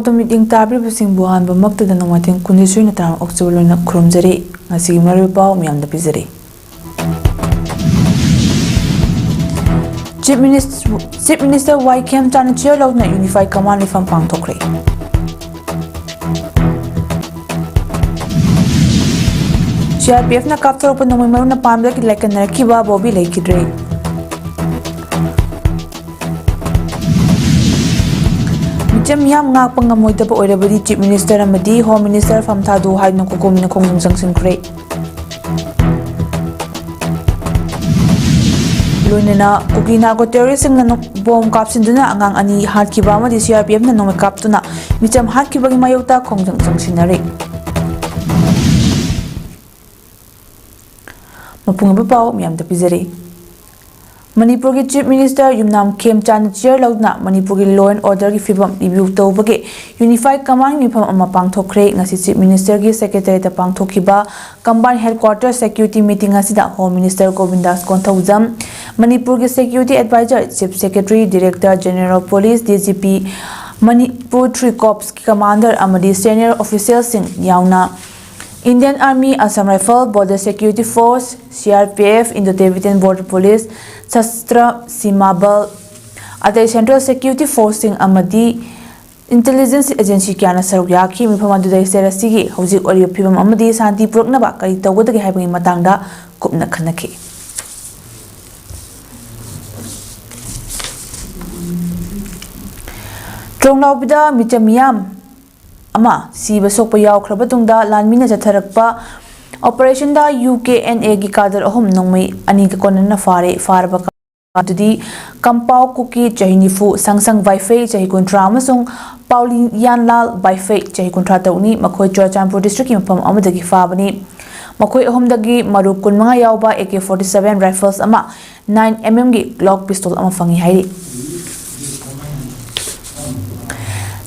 PAODAM meeting tabiribasing buhan bamakta da namating kundisui na taram October na kurumjari ngasi maripao miyamda pizari. Chief Minister UKNA Chanachir law na Unified Command Reform pangtokre. CRPF na kaptor pa nung maru na pamla kilakan na kiba Bobby Laikidre. Miyam ngak pangamoy ta pa oirabadi Chief Minister amadi Home Minister famthadu hay ng kukumin na kung singkre. Luna na UKNA ko terrorism na bom kapsin duna angang ani hat kiba ma di CRPF na nung kap na miyam hat kiba mayota kung sinari. Mapunga pao miyam da pizari. Manipur ki Chief Minister Yumnam Khem Chanachir launa Manipur ki law and order ki fibam review tawbage Unified Command mifam ama pangthokre ngasi Chief Minister ki secretary ta pangthokiba combined headquarters security meeting asida Home Minister Govindas Konthaujam Manipur ki security advisor Chief Secretary Director General Police DGP Manipur 3 Corps ki commander amadi senior officials sing yauna Indian Army, Assam Rifle, Border Security Force, CRPF, Indo-Tibetan Border Police, Sastra, Simabal, Atay Central Security Force amadi Intelligence Agency kyana sarugyaki miphamanduday serasigi hauzik oriyo phibam amadi santi puraknaba kari tawgadagi haibagi matangda kupna khanaki. Tronglawbida michamiyam ama siba sokpa yaukhraba tungda lanmina jatharakpa operation da UKNA gi kadar ahum nongmai ani ka konana faraba adudi kampau kuki chahinifu sangsang wifi chahi kontra amasung paulin yanlal wifi chahi kontra tawni makhoi Churachandpur district ki mafam amadagi fabani makhoi ahum dagi maru kunmanga yawba AK47 rifles ama 9mm gi Glock pistol ama fangi hairi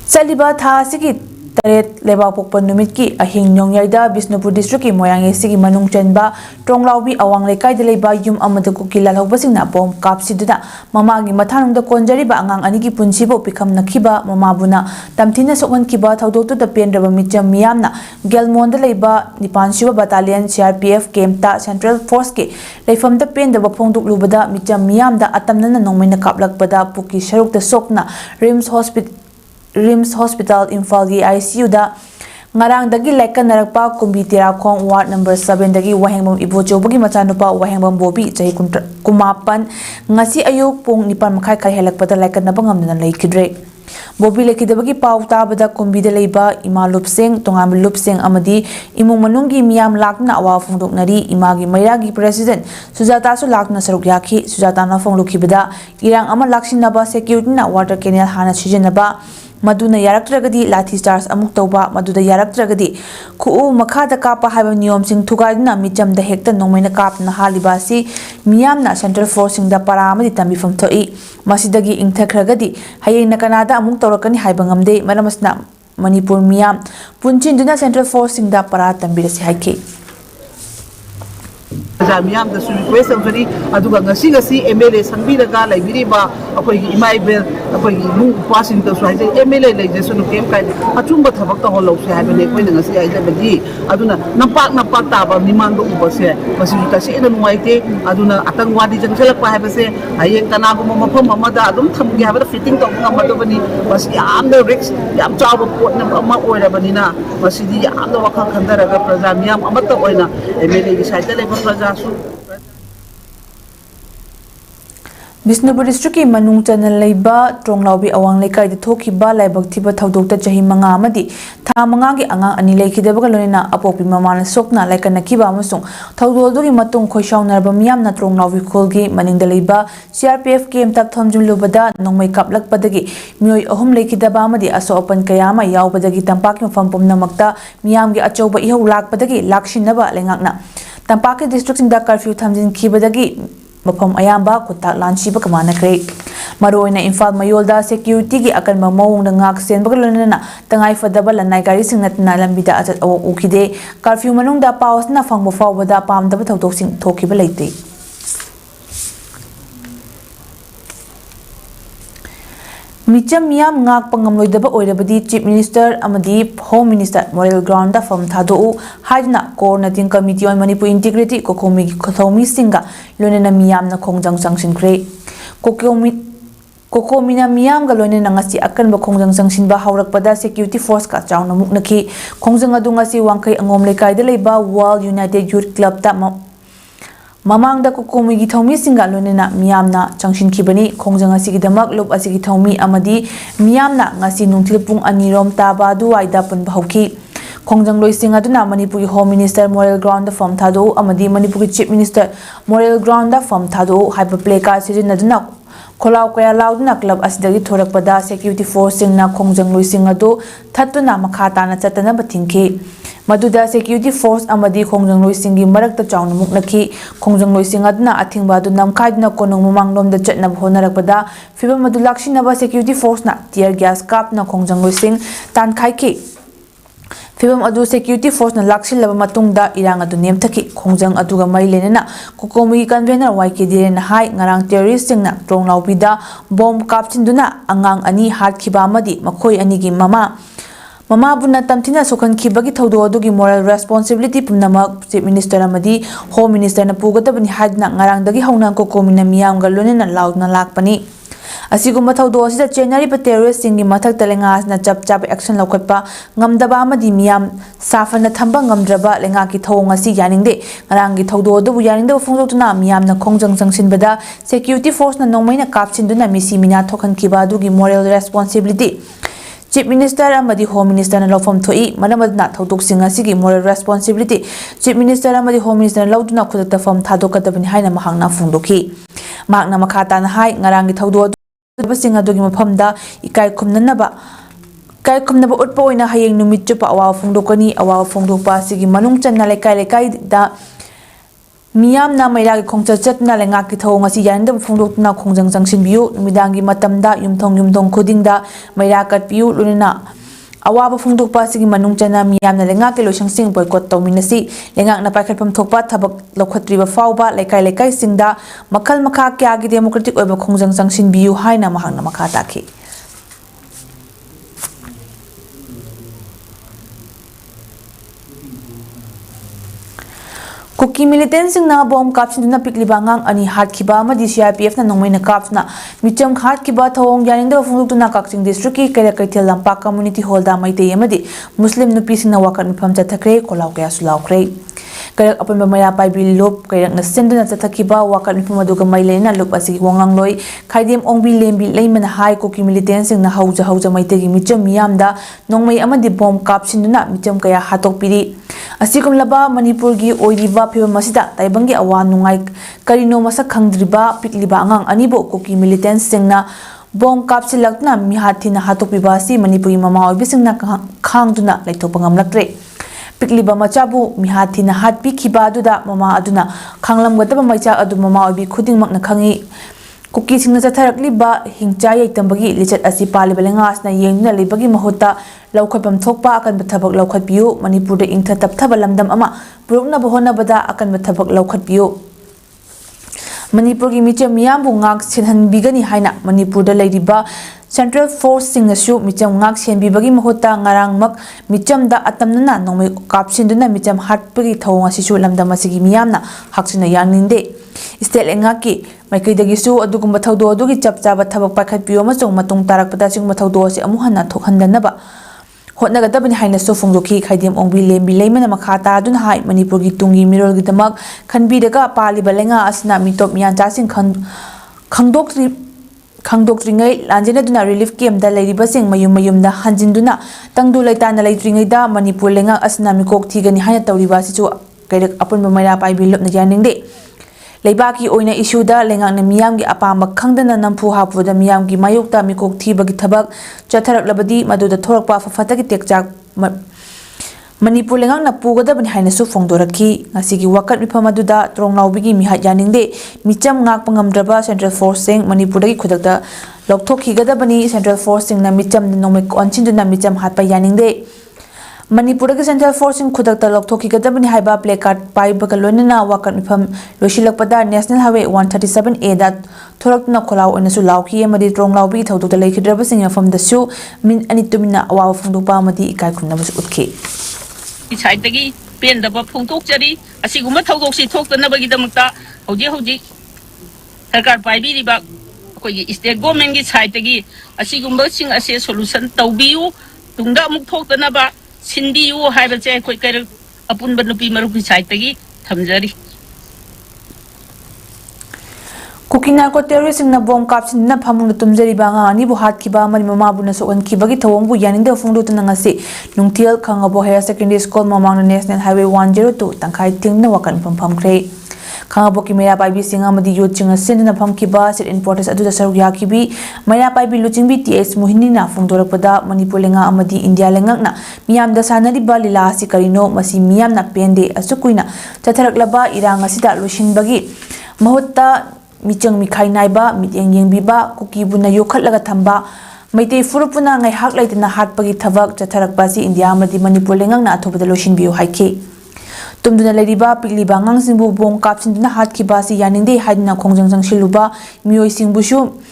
chaliba tha sigi Taret lebak pokpa numit ki ahing nyongyayda Bisnupur district ki moyangi sigi manung chanba Tronglawbi awang lekay dilayba yum amada kuki lalhaubasing na bom kapsiduna mamagi mathanungda konjariba angang anigi punsibo pikam nakiba mamabuna tamthina sokman kiba thaudotu da pendraba micham miyamna gelmonda layba nipansiba battalion CRPF kemta Central Force ki leifamda pendaba phongduk lubada micham miyamda atamnana nongmaina kaplakpada puki sharukta sokna Rims Hospital Imphal gi ICU da ngarang dagi lekan narakpa kumbi tirakhong ward number 7 dagi wahengbam ibochobagi machanupa wahengbam Bobby chahi kumapan ngasi ayuk pung 9:30 khai helakpada lekan nabangamna leikidre Bobby lekidabagi pau tabada kumbi da leiba ima lupseng tongam lupseng amadi imung manunggi miyam lakna awa phongdoknari imagi mairagi president Sujata su lakna saruk yakhi Sujata na phonglukibada irang ama laksinaba security na water canal hana sijenaba Maduna yaraktragadi lathi charge amuk tawba maduda yaraktragadi khu makhada kapa haiba niyom sing thugaidna michamda hekta nongmaina kapna halibasi miyamna Central Force sing da para amadi tambifam thoi masidagi ingthakragadi hayena kanada amuk tawrakani haiba ngamde maramasna Manipur miyam punchinduna Central Force sing da para tambirasi haike Jamiam the request of very Adugasi MLA Sanbiraga like Viriba Imaibel Washington MLA like Jason came kind Atumba Tabaka Hollow having a winning as I Aduna Nampak Taba Nimando Ubase Masukasi and White Aduna Atangwadi Jankalapa have a say I ain't Kanago Mama I don't have a fitting of Namadovani was Yam the Ricks Yam Chava Port Nama or Banina was the Yam the Waka Kandara Prazamiam Amata Oina MLA decided Praja Bisnupur district ki manung channel leiba Tronglawbi awang lekai de thokiba laibak thiba thaudokta chahi manga amadi tha manga gi angang ani leikidabaga lonina apopi mamana sokna laikana kiba amasung thaudoldugi matung khoisaunarba miyamna Tronglawbi kholgi maningda leiba CRPF km tak thomjum lubada nongmai kaplakpadagi mioi ahum leikidaba amadi aso open kayama yaubadagi tampaki mafam namakta miyam gi achauba ihau lakpadagi lakshinaba lengakna tampaki district sing da curfew thamjin khibadagi Mapam ayamba kutak lanchiba kamana kre maroina Imphal mayolda security gi akanba mawung ngak sen bagalona tangai fadaba lanai gari singnatna lambida ajat awok ukide curfew manungda paus na fangbo fawbada pamdaba thawtok sing thokiba leite मिचम मियाम ngakpa ngamloidaba oirabadi chief minister amadi home minister moral ground da fam thado haidna coordinating committee on Manipur integrity kokomi khothomi singa lonena miyam na khongjang sangsinkhre kokomi na miyam ga lonena ngasi akan ba khongjang sangsinba haurakpada security force ka chawna muknaki khongjang adu ngasi wangkai angom lekai da leiba world united youth club ta Mamangda kokomi gi thomi singa lonena miyamna changshin khibani khongjang asigi damak lop asigi thomi amadi miyamna ngasi nungthil pung anirom taba duwaida pun bahauki khongjang loi singa duna Manipur home minister moral ground da form thado amadi Manipur chief minister moral ground da form thado hyper play ka sijina duna kholaw kaya lauduna club asidagi thorakpada security force singna khongjang loi singa do thattuna makha tana chatana bathingki Maduda security force amadi khongjang loi singi marakta chawna muknaki khongjang loi singa duna athingba du namkhaidna konong mamanglom da chatna honarakpada fiba madu lakshinaba security force na tear gas kap na khongjang loi sing tan khaiki Fibam adu security force na lakshil laba matungda irang adu nemthaki khongjang aduga mai lenena kokomi convener YK Diren hai ngarang terrorist singna tronglawbida bomb kapchinduna angang ani hat khiba amadi makhoi anigi Mama bunna tamthina sokan khibagi thodo adugi moral responsibility pumnamak chief minister amadi home minister na pugadabani hadna ngarang dagi hauna kokomi na miyam galonena laudna lakpani Asigumba thodo asida chenari pa terrorist singi mathak talengas na chap action lokatpa ngamdaba amadi miyam safana thamba ngamdraba lenga ki thong asi yaningde ngarang gi thodo adu yaningda phongdotuna miyam na khongjang sangsinbada security force na nongmaina kapchinduna misi mina thokan kiba adugi moral responsibility Chief Minister amadi Home Minister na lawfam thoi manamadna thodok singa sigi moral responsibility Chief Minister amadi Home Minister lauduna khudakta fam thadokadabani haina mahangna phungdoki makna makhata na hai ngarangi thodo singa dogi maphamda ikai khumnaba utpa oina hayeng numit chupa awa phungdokani awa phungdokpa sigi manung channa lekai da Miyam na mairagi khongcha chatna lenga ki thong asi yandam phungdokna khongjang jangsin biu numidangi matamda yumthong khudingda maira kat piu lunina awaba phungdokpa sigi manung chana miyam na lenga ke loisang sing boycott tawminasi lenga na paikhatpam thokpa thabak lokhatriba fawba lekai singda makhal makha kya gi democratic oiba khongjang jangsin biu haina mahangna makha takhi Kuki militant sing na bomb kapsin na pikliba ngang ani hat khiba ma CRPF na nongmaina kapsna micham hat khiba thong yaning da phungduk na Kakching district ki kare kaithel lampa community hall da maitei amadi muslim nupi sing na wakan pham chathakre kolaw kya sulaukre karak apun maya pai bil lop karak na senduna chathakiba wakan pham aduga mailena lop asi wangang loi khaidem ongbi lembi leimana hai kuki militant sing na hauja maitei gi micham miyam da nongmai amadi bomb kapsin na micham kaya hatok piri Asikum laba Manipur gi oiriba phiba masida taibangi awa nungai karino masak khangdriba pikliba angang anibo kuki militant singna bom kapsilakna mihathina hatopiba si Manipuri mama oibi singna khangduna laithopangamlakre pikliba machabu mihathina hatpi khiba aduda mama aduna khanglamgataba maicha adu mama oibi khudingmakna khangi Kuki singna chatharakliba hingcha yaitambagi lichat asi paliba lengasna yengna libagi mahota laukhatpam thokpa akan bathabak laukhatpiu Manipur da ingtha tapthaba lamdam ama purukna bahona bada akan bathabak laukhatpiu Manipur gi micham miyambu ngak sinhan bigani haina Manipur da leiriba Central Force singasu micham ngak senbibagi mahota ngarang mak micham da atamnana nongmai kapsinduna micham hatpagi thawng asisu lamdam asigi miyamna haksina yangninde State engaki maikaidagisu adugumba thawdo adugi chapchaba thabak pakhatpiu amasung matung tarakpada singma thawdo ase amuhanna thokhandanaba hotnagadabani haina so phungdoki khaidem ongbi lembi leimana makhata adun hai Manipur gi tungi mirol gi damak khanbidaga paliba lenga asna mitop miyan chasing khangdoktringai lanjena duna relief camp da leiriba sing mayum da hanjinduna tangdu laitana leitringai da Manipur lenga asna mikok thigani haina tawriba sichu kairak apunba maira pai bilop na janingde Leibaki oina issue da lengang na miyam gi apamba khangdana nampu hapu da miyam gi mayokta mikok thibagi thabak chatharak labadi maduda thorakpa fafatagi tekchak Manipur lengang na pugadabani haina su phongdoraki ngasigi wakat mifam aduda tronglawbigi mihat yaningde micham ngak pangamdraba Central Force sing Manipur dagi khudakda lokthokhigadabani Central Force sing na micham nongmai konchinduna micham hatpa yaningde Manipur Central Force in Kudakta Loktoki Gadabani Haiba placard by Bakalonina Wakan from Lushilakpada National Highway 137A that Torak Nakolau and Sulauki and Madi Trong Laubi to the Lake Drabasing from the shoe Min Anitumina Wow from the Pamadi Ikakunabas Utke. Isaitagi, Pen the Bapung Tokjari, a Siguma Togosi talk the Nabagidamata, Hoji, Hakar Pai Bak, is the government gets Haitagi, a Sigumba sing a solution, Taubiu, Tunda Muktok the Naba. Cindy, you have a say quicker upon Banupi Marupi Saitagi, Tamzari. Cooking narco terrorists in the bomb caps in the Pamun Tumzeri Banga, Nibu Hat Kiba, Mamabunaso, and Kibagi Tawambu Yanin the Fundutanangasi, Nungtil, Kangabo Higher Secondary School, Mamang National Highway 102, Tankai Ting, the Wakan from Pamcray. Kangaboki Maya Pai Singamadi Yuching a sin in a Pamkiba, set importers at the Saruyakibi, Maya Pai Luching BTS, Muhinina, Fundorapada, Manipulinga Amadi, India Langana, Miam the Sanadi Balila, Sikarino, Masi Miam na Pende, Asukuina, Tataraklaba, Iranga Sita, Lushin Bagi, Mahota, Michang Mikai Naiba, Mityang Biba, Kuki Buna Yokat Lagatamba, Maite Furupuna, I hack light in the heart Bagi Tavak, Tatarakbasi, India Amadi, Manipulinga, Toba the Lushin View Hike. Tumduna Ladiba, Pilibangang Simbu Bong Caps in the Hat Kibasi Yaninde hiding a Kongjang Shiluba, Mui Singbushu,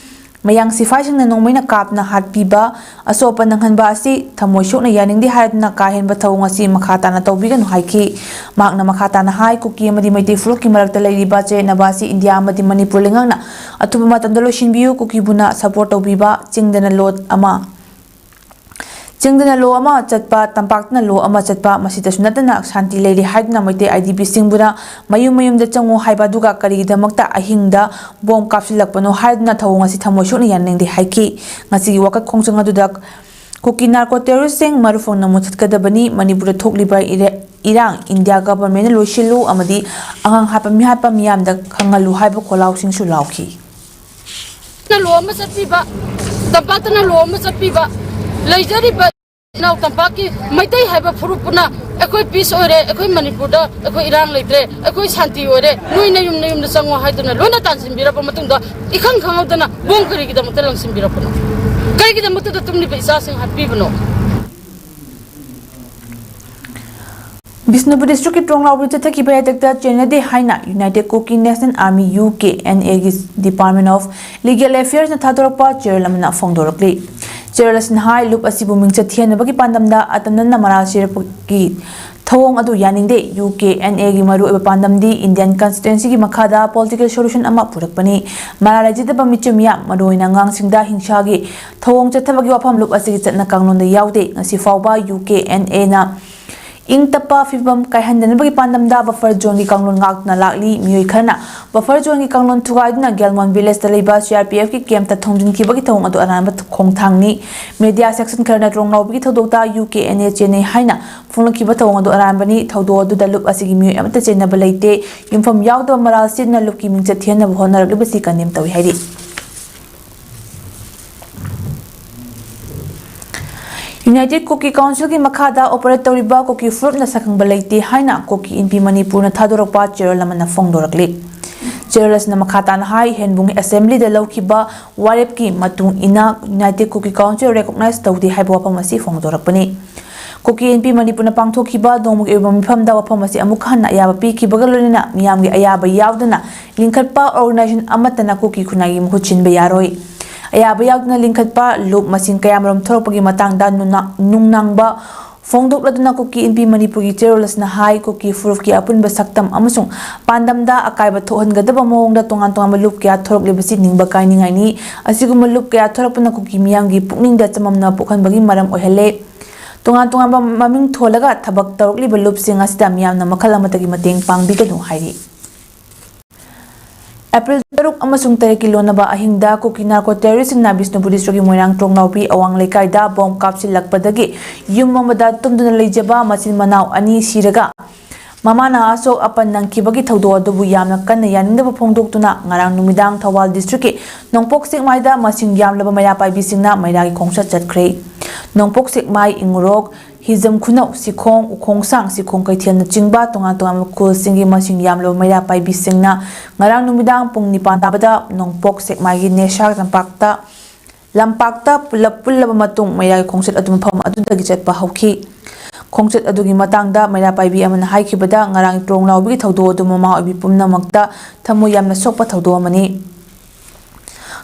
Mayang Sifashing the Nomina Cap na Hat Piba, a sopa ng Hanbasi, Tamoshuk na Yaninde hide na Kahin Batawasi Makata na Tobigan Haiki, Mak na Makata na Hai, Cookie Madimati Fruki Marak the Ladibache, Nabasi, India Madi Manipulingana, a Tubamatandaloshin View, Cookie Buna, Support Obiba, Chingdana Lord Ama. Chingdana lo ama chatpa tampakna lo ama chatpa masita sunatana shanti lady haidna maite IDP singbuna mayum da chango haiba duga kari damakta ahingda bom kapsilakpano haidna thawong asi thamoshu ni yanengdi haiki ngasi wakat khongchang adudak Cookie narco terroristing marufong na muthatkadabani Manipur thokliba Irang India government lo shilu amadi angang hapa miyam da khangalu haiba kholaw sing su lawki na lo ama chatpiba tampakna lo ama chatpiba Lajari now Tampaki, my day have a Purupuna, a quick piece or a quick Manipuda, a quick Iran Litre, a quick Santi or a no name the song of Haidana, Luna dance in Birapamatunda, it can't come out and won't carry the Matelans in Birapuna. Carry the Mutata Tumni Assassin had people. Bisnubu District Ronga Witaki Bayataka China de Haina, United Cooking National Army UKNA Department of Legal Affairs and Tadoropa, Jerlamana Fondorokli. Jerlasin High Loop Asibu Mingchatian Baki Pandamda Atanana Marashiraki Tong Adu Yaninde UKNA Maru Pandamdi Indian Constituency Makada Political Solution Ama Purakpani Marajita Bamichumia Maruinangang Singda Hinshagi Tong Chatabagi Wapam Loop Asigit Nakangon the Yaude Nasifauba UKNA na Ing tapa fibam kay handan bagi pandamda buffer zone gi kanglon ngak na lakli mioi khana buffer zone gi kanglon thugai na Gelmon village da leiba CRPF ki camp ta thongjin ki bagi thong adu anan bat khongthang ni media section kharna trongnau bagi thodokta UKNA chene haina phulon ki ba thong adu aran bani thodo adu da lup asigi mioi amta chena balaite yumfam yawda maral sin na lup ki mingcha thiana bhonar li basi kanem tawi hairi United Cookie Council ki makada operate riba cookie fruit na sakang balaiti haina cookie in Manipur na thadorokpa Jerlaman na fongdorakli. Jerlas na makata na hai henbung assembly da lawkiba warep ki matung ina United Cookie Council recognize tawdi haiba wapamasi fongdorakpani. Cookie in Manipur na pangthokiba dongmug ibang mifam da wapamasi amukhan na ayaba pi ki bagalolina miyamgi ayaba yawdana linkatpa organization amata na cookie kunagi muhuchin bayaroi. Ayaba yawduna linkatpa loop masing kayamarom thoropagi matangda nungnangba fongdok laduna cookie in Manipur gi cherolas na hai cookie furuf ki apunba saktam amasung pandamda akaiba thohangadaba mawongda tongan loop kya thorok lebasi ningba kainingai ni asiguma loop kya thoropna cookie miyamgi pukningda chamamna pukhanbagi maram oihale tongan maming tholaga thabak torokliba loop sing asida miyamna makhala matagi mateng pangbigadu hairi April 3 amasung 3 kilonaba ahingda cookie narco terrorist na Bisnubu District Moirang Trongnaupi awang lekaida bomb kapsilakpadagi yum mamada tumduna leijaba masin manaw ani siraga mamana asok apan nangkibagi thawdo adubu yamna kanna yanindaba phongdoktuna ngarang numidang Thawal District nongpok sikmaida masing yamlaba maya paibisingna mairagi khongsa chatkre nongpok sikmai ingurok Hizam Kunau Sikong Ukongsang Sikong Kaitian na Jingba Tongan Kul Singi Masing Yamlo Maya Pai Bising na ngarang numidang pung nipan tabada nongpok sikmagi nesha lampakta pulap matung maya kongset adum pham adudagi chatpa hauki ꯈꯣꯡꯆꯠ ꯑꯗꯨꯒꯤ ꯃꯇꯥꯡꯗ ꯃꯩꯔꯥ ꯄꯥꯏꯕꯤ ꯑꯃꯅ ꯍꯥꯏꯈꯤꯕꯗ ꯉꯔꯥꯡ ꯏꯄ꯭ꯔꯣꯡ ꯂꯥꯎꯕꯒꯤ ꯊꯧꯗꯣꯛ ꯑꯗꯨ ꯃꯃꯥ ꯑꯣꯏꯕꯤ ꯄꯨꯝꯅꯃꯛꯇ ꯊꯃꯣꯏ ꯌꯥꯝꯅ ꯁꯣꯛꯄ ꯊꯧꯗꯣꯛ ꯑꯃꯅꯤ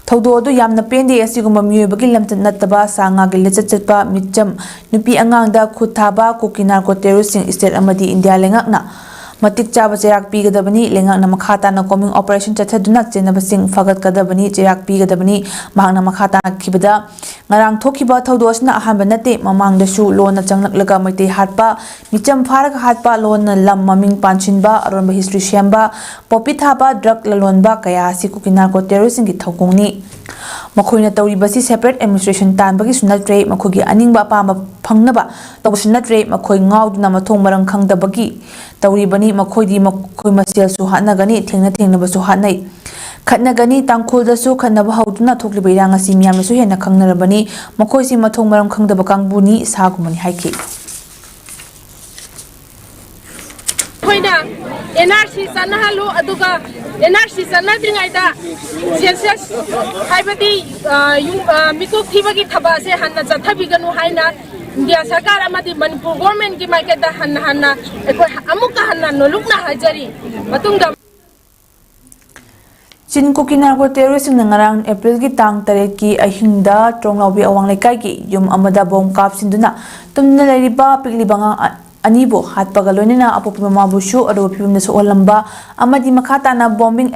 ꯊꯧꯗꯣꯛ ꯑꯗꯨ ꯌꯥꯝꯅ ꯄꯦꯟꯗꯦ ꯑꯁꯤꯒꯨꯝꯕ ꯃꯤꯑꯣꯏꯕꯒꯤ ꯂꯝꯆꯠ ꯅꯠꯇꯕ ꯁꯥ ꯉꯥꯒꯤ ꯂꯤꯆꯠ ꯆꯠꯄ ꯃꯤꯆꯝ ꯅꯨꯄꯤ ꯑꯉꯥꯡꯗ ꯈꯨꯠ ꯊꯥꯕ ꯀꯨꯀꯤ ꯅꯥꯔꯀꯣ ꯇꯦꯔꯣꯔꯤꯁꯁꯤꯡ ꯁ꯭ꯇꯦꯠ ꯑꯃꯗꯤ ꯏꯟꯗꯤꯌꯥ ꯂꯩꯉꯥꯛꯅ ꯃꯇꯤꯛ ꯆꯥꯕ ꯆꯩꯔꯥꯛ ꯄꯤꯒꯗꯕꯅꯤ ꯂꯩꯉꯥꯛꯅ ꯃꯈꯥ ꯇꯥꯅ ꯀꯣꯃꯤꯡ ꯑꯣꯄꯔꯦꯁꯟ ꯆꯠꯊꯗꯨꯅ ꯆꯦꯟꯅꯕꯁꯤꯡ ꯐꯒꯠꯀꯗꯕꯅꯤ ꯆꯩꯔꯥꯛ ꯄꯤꯒꯗꯕꯅꯤ ꯃꯍꯥꯛꯅ ꯃꯈꯥ ꯇꯥꯈꯤꯕꯗ ꯉꯔꯥꯡ ꯊꯣꯛꯈꯤꯕ ꯊꯧꯗꯣꯛ ꯑꯁꯤꯅ ꯑꯍꯥꯟꯕ ꯅꯠꯇꯦ ꯃꯃꯥꯡꯗꯁꯨ ꯂꯣꯟꯅ ꯆꯪꯂꯛꯂꯒ ꯃꯩꯇꯩ ꯍꯥꯠꯄ ꯃꯤꯆꯝ ꯐꯥꯔꯒ ꯍꯥꯠꯄ ꯂꯣꯟꯅ ꯂꯝ ꯃꯃꯤꯡ ꯄꯥꯟꯁꯤꯟꯕ ꯑꯔꯣꯟꯕ ꯍꯤꯁꯇ꯭ꯔꯤ ꯁꯦꯝꯕ ꯄꯣꯄꯤ ꯊꯥꯕ ꯗ꯭ꯔꯒ ꯂꯂꯣꯟꯕ ꯀꯌꯥ ꯑꯁꯤ ꯀꯨꯀꯤ ꯅꯥꯔꯀꯣ ꯇꯦꯔꯣꯔꯤꯁꯁꯤꯡꯒꯤ ꯊꯧꯑꯣꯡꯅꯤ ꯃꯈꯣꯏꯅ ꯇꯧꯔꯤꯕꯁꯤ ꯁꯦꯄꯔꯦꯠ ꯑꯦꯗꯃꯤꯅꯤꯁꯇ꯭ꯔꯦꯁꯟ ꯇꯥꯟꯕꯒꯤꯁꯨ ꯅꯠꯇ꯭ꯔꯦ ꯃꯈꯣꯏꯒꯤ ꯑꯅꯤꯡꯕ ꯑꯄꯥꯝꯕ ꯐꯪꯅꯕ ꯇꯧꯕꯁꯨ ꯅꯠꯇ꯭ꯔꯦ ꯃꯈꯣꯏ ꯉꯥꯎꯗꯨꯅ ꯃꯊꯣꯡ ꯃꯔꯝ ꯈꯪꯗꯕꯒꯤ ꯇꯧꯔꯤꯕꯅꯤ ꯃꯈꯣꯏꯗꯤ ꯃꯈꯣꯏ ꯃꯁꯦꯜꯁꯨ ꯍꯥꯠꯅꯒꯅꯤ ꯊꯦꯡꯅꯕꯁꯨ ꯍꯥꯠꯅꯩ ꯈꯠꯅꯒꯅꯤ ꯇꯥꯡꯈꯨꯜꯗꯁꯨ ꯈꯠꯅꯕ ꯍꯧꯗꯨꯅ ꯊꯣꯛꯂꯤꯕ ꯏꯔꯥꯡ ꯑꯁꯤ ꯃꯤꯌꯥꯝꯅꯁꯨ ꯍꯦꯟꯅ ꯈꯪꯅꯔꯕꯅꯤ ꯃꯈꯣꯏꯁꯤ ꯃꯊꯣꯡ ꯃꯔꯝ ꯈꯪꯗꯕ ꯀꯥꯡꯕꯨꯅꯤ ꯁꯥꯒꯨꯝꯕꯅꯤ ꯍꯥꯏꯈꯤ NRC चनहलु अदुगा NRC चनद्रिङाइदा सेंसस हाइबदि मिकुक थिबगी थबा से हन्ना चथबिगनु हाइना इंडिया सरकार अमदि मणिपुर गवर्नमेंट की माइकेदा हन्ना एखोय अमुका हन्ना नोलुकना हाजरी मतुंगदा चिन कुकी नार्को टेररिस्टसिंगना ngarang April की tang 8 की अहिंगदा ट्रोंगलाउबी अवांग लेकाई की युम अमदा बॉम कापसिंदुना तुमना लैरिबा पिगलिबंगा अनिबो हातपगा लोइनना अपोपि ममाबुसु अरो फिबमदसु ओलंबा अमदि मखाताना बॉम्बिंग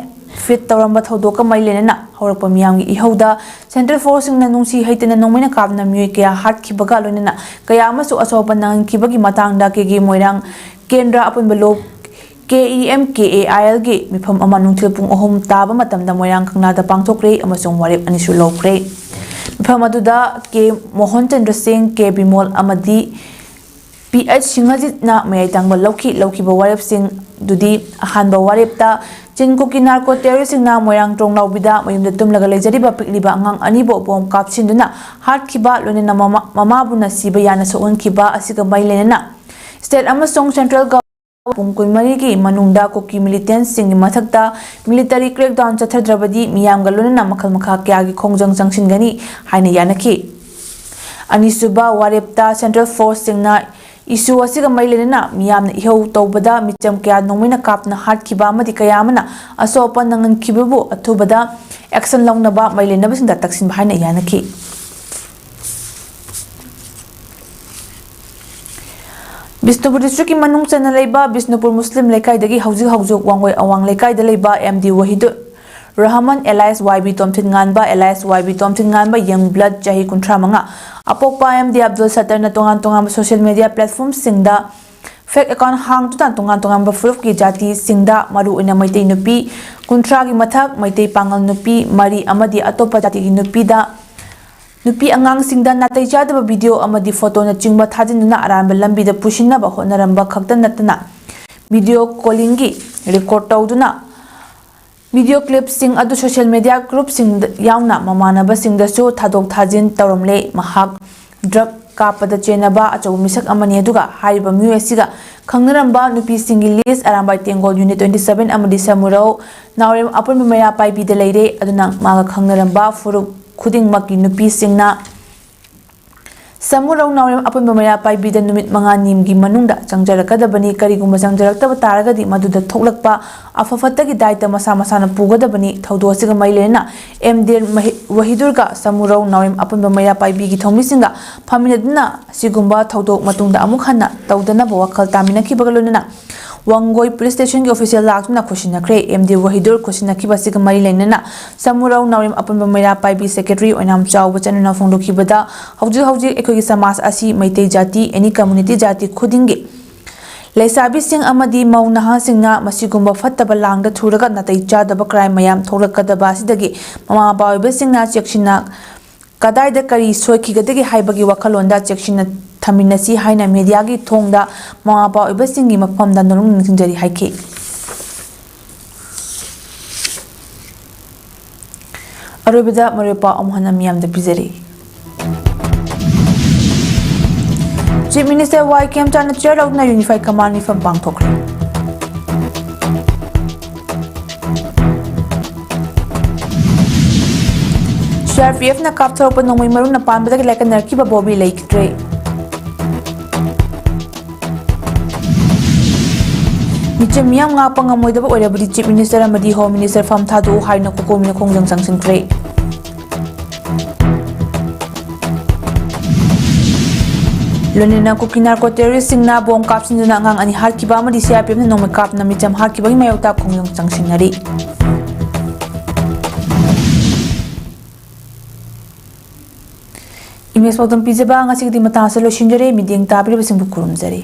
फिट तौरंबा थौदोका मैलेना हौरकपा मियामगी इहौदा सेंट्रल फोर्सिंगना नुंसी हैतना नोंमैना काबना मियोय कया हातखिबगा लोइनना कया अमसु असोपा नंगखिबगी मतंगदा केगी मोइरांग केंद्र अपुनबा लोक KEMKAIL की मिफम अमा नुंथिल पुंग अहोम ताबा मतमदा मोइरांग खंगनादा पांगथोक्रे अमसोंग वारेप अनिसु लौक्रे मिफम अदुदा के मोहन चंद्र सिंह के बिमोल अमदी PH सिंगजितना मयाइतांगबा लौखिबा वारेप सिंह दुदी अहानबा वारेपता चिन कुकी नार्को टेररिस्टसिंगना मोइरांग ट्रोंगलाउबिदा मयुमदा तुमलगा लेजरिबा पिकलिबा अंगांग अनिबो बॉम कापसिंदुना हातखिबा लोइनना ममाबुना सिबा याना सोअनखिबा असिगा मैलेना स्टेट अमसोंग सेंट्रल पुंग कुमरी की मनुंगदा कुकी मिलिटेंट्स मथक्ता मिलिटरी क्रैकडाउन चथद्रबदी मियामगा लोनना मखल मखा क्यागी खोंजंग चंगसिनगनी हाइना यानखी अनिसुबा वारेपता सेंट्रल फोर्स सिंगना इशू असिगा मैलेना मियामना इहौ तौबदा मिचम क्या नोंमैना कापना हातखिबा अमदि कयामना असोपा नंगनखिबबु अथुबदा एक्शन लौनबा मैलेनबसिंदा तक्सिनबा हाइना यानखी बिष्णुपुर डिस्ट्रिक्ट की मनुंग चना लेबा बिष्णुपुर मुस्लिम लेकाइदगी हौजिक हौजोक वांगोय अवांग लेकाइदा लेबा MD Wahid Rahman alias YB Tomthin गानबा एलायस YB तोमथिन गानबा यंग ब्लड चाही 35 अपोपा MD अब्दुल सत्तर न तोंगान तोंगान सोशल मीडिया प्लेटफॉर्म सिंगदा फेक अकाउंट हांग तुता तोंगान तोंगान प्रूफ की जाति सिंगदा मरु इना मैतै नुपी 30 की मथक मैतै पांगल नुपी मरी अमदी अतोपा जाति की नुपीदा नुपी अंगांगसिंगदा नातै चादबा वीडियो अमदी फोटो न चिंगबा थाजिनुना अरांबा लंबीदा पुशिनबा होनरंबा खक्ता नतना वीडियो कॉलिंग की रिकॉर्ड तौदुना वीडियो क्लिप सिंग अदु सोशल मीडिया ग्रुप सिंग यावना ममानबा सिंगदसु थादोक थाजिन तौरमले महाक ड्रग कापदा चेनबा अचौ मिसक अमनी अदुगा हारिबा म्यूएसिगा खंगनरंबा नुपी सिंगी लिस्ट अरांबा टेंगोल यूनिट 27 अमदी समुरौ नावरेम अपन मया पाइबीदा लेरे अदुना मागा खंगनरंबा फुरुक खुदिंगमकी नुपीसिंगना समुरौ नावरेम अपन मया पाइबीदा नुमित मंगा नीमगी मनुंगदा चंगजरकदबनी करिगुम चंगजरक्तब तारगदी मदुदा थोकलकपा अफफतगी दायित्व मसा मसाना पुगदबनी थौदोसिगा मैलेना MD वहीदुरगा समुरौ नावरेम अपन मया पाइबीगी थौमिसिंगा फामिनदुना सिगुंबा थौदोक मतुंगदा अमुक हन्ना तौदनबा वखल तामिनखिबगा लोनना वांगोई पुलिस स्टेशन की ऑफिशियल लाक्टुना खुशिनखरे MD वहीदुर खुशिनखिबसिगा मरी लेनना समुरौ नावरेम अपन मया पाइबी सेक्रेटरी ओइनाम चाउबा चनना फोंदोखिबदा हौजी एकोगी समाज असी मैतै जाति एनी कम्युनिटी जाति खुदिंगे लेसाबिसिंग अमदी मौनहासिंगना मसिगुंबा फत्तबा लांगदा थुरगा नतै चादबा क्राइम मयाम थोलकदबा सिदगी ममा बाइबसिंगना चेक्सिना कदाइदा करी सोइखिगदगी हाइबगी वखलोंदा चेक्सिना थमिनसी हाइना मीडिया की थोंगदा ममा बाइबसिंगी मफमदा नरुंग निंजरी हाइखि अरोबिदा मरेपा अमहना मियामदा बिजरी चीफ मिनिस्टर YKM चाना चेयर लौदना यूनिफाइड कमांड मिफम पांगथोक्रे CRPF na kapthorpa nongmai maruna panbadagi lekanarkiba bobi leiktre Michim miyam ngakpa ngamoidaba oirabadi Chief Minister amadi Home Minister fam thadu haina kokomina khongjang changsinkhre. Lonina kuki narco terrorist singna bom kapsinjuna ngang ani harkiba amadi CRPF na nongme kap na micham harkibagi mayokta khongjang changsingnari. Image Paudam pijaba ngasi di mata sa lo shinjare miding tabri basing bukurum jare.